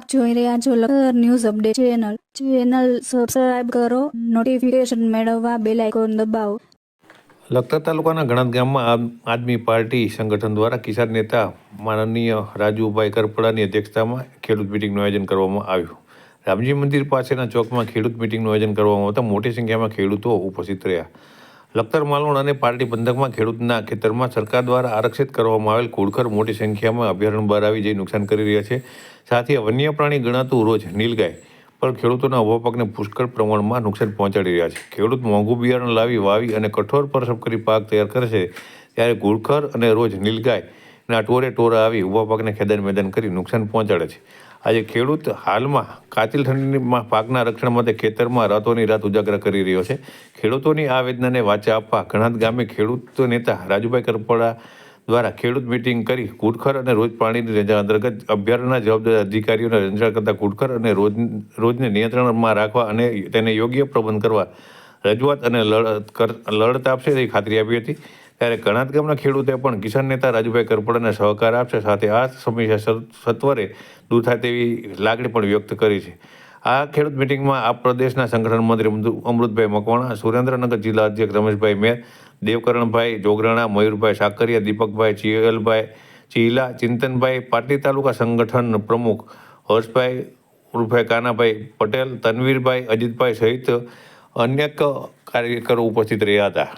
આપ જોઈ રહ્યા છો Lakhtar news update channel subscribe કરો, નોટિફિકેશન મેળવવા બેલ આઇકોન દબાવો. લખતર તાલુકાના ગણત ગામમાં આમ આદમી પાર્ટી સંગઠન દ્વારા કિસાન નેતા માનનીય રાજુભાઈ કરપડાની અધ્યક્ષતામાં ખેડૂત મિટિંગનું આયોજન કરવામાં આવ્યું. રામજી મંદિર પાસેના ચોકમાં ખેડૂત મિટિંગનું આયોજન કરવામાં આવતા મોટી સંખ્યામાં ખેડૂતો ઉપસ્થિત રહ્યા. લખતર માલવણ અને પાર્ટી પંથકમાં ખેડૂતના ખેતરમાં સરકાર દ્વારા આરક્ષિત કરવામાં આવેલ ઘુડખર મોટી સંખ્યામાં અભયારણ્ય બહાર આવી જઈ નુકસાન કરી રહ્યા છે. સાથે વન્ય પ્રાણી ગણાતું રોજ નીલગાય પણ ખેડૂતોના ઉભા પાકને પુષ્કળ પ્રમાણમાં નુકસાન પહોંચાડી રહ્યા છે. ખેડૂત મોંઘું બિયારણ લાવી વાવી અને કઠોર પરસપ કરી પાક તૈયાર કરે છે, ત્યારે ઘુડખર અને રોજ નીલગાયના ટોરા આવી ઉભા પાકને ખેદાન મેદાન કરી નુકસાન પહોંચાડે છે. આજે ખેડૂત હાલમાં કાતિલ ઠંડીમાં પાકના રક્ષણ માટે ખેતરમાં રાતોની રાત ઉજાગરા કરી રહ્યો છે. ખેડૂતોની આ વેદનાને વાચા આપવા ઘણાદ ગામે ખેડૂત નેતા રાજુભાઈ કરપડા દ્વારા ખેડૂત મિટિંગ કરી ઘુડખર અને રોજ પ્રાણીની રજા અંતર્ગત અભયારણ્યના જવાબદાર અધિકારીઓને રંજાડ કરતા ઘુડખર અને રોજને નિયંત્રણમાં રાખવા અને તેને યોગ્ય પ્રબંધ કરવા રજૂઆત અને લડત આપશે તેવી ખાતરી આપી હતી. ત્યારે ગણાદ ગામના ખેડૂતે પણ કિસાન નેતા રાજુભાઈ કરપડાને સહકાર આપશે, સાથે આ સમસ્યા સત્વરે દૂર થાય તેવી લાગણી પણ વ્યક્ત કરી છે. આ ખેડૂત મિટિંગમાં આ પ્રદેશના સંગઠન મંત્રી અમૃતભાઈ મકવાણા, સુરેન્દ્રનગર જિલ્લા અધ્યક્ષ રમેશભાઈ મેર, દેવકરણભાઈ જોગરાણા, મયુરભાઈ સાકરિયા, દીપકભાઈ ચિયલભાઈ ચીલા, ચિંતનભાઈ, પાટલી તાલુકા સંગઠન પ્રમુખ હર્ષભાઈ ઉર્ફે કાનાભાઈ પટેલ, તનવીરભાઈ, અજીતભાઈ સહિત અનેક કાર્યકરો ઉપસ્થિત રહ્યા હતા.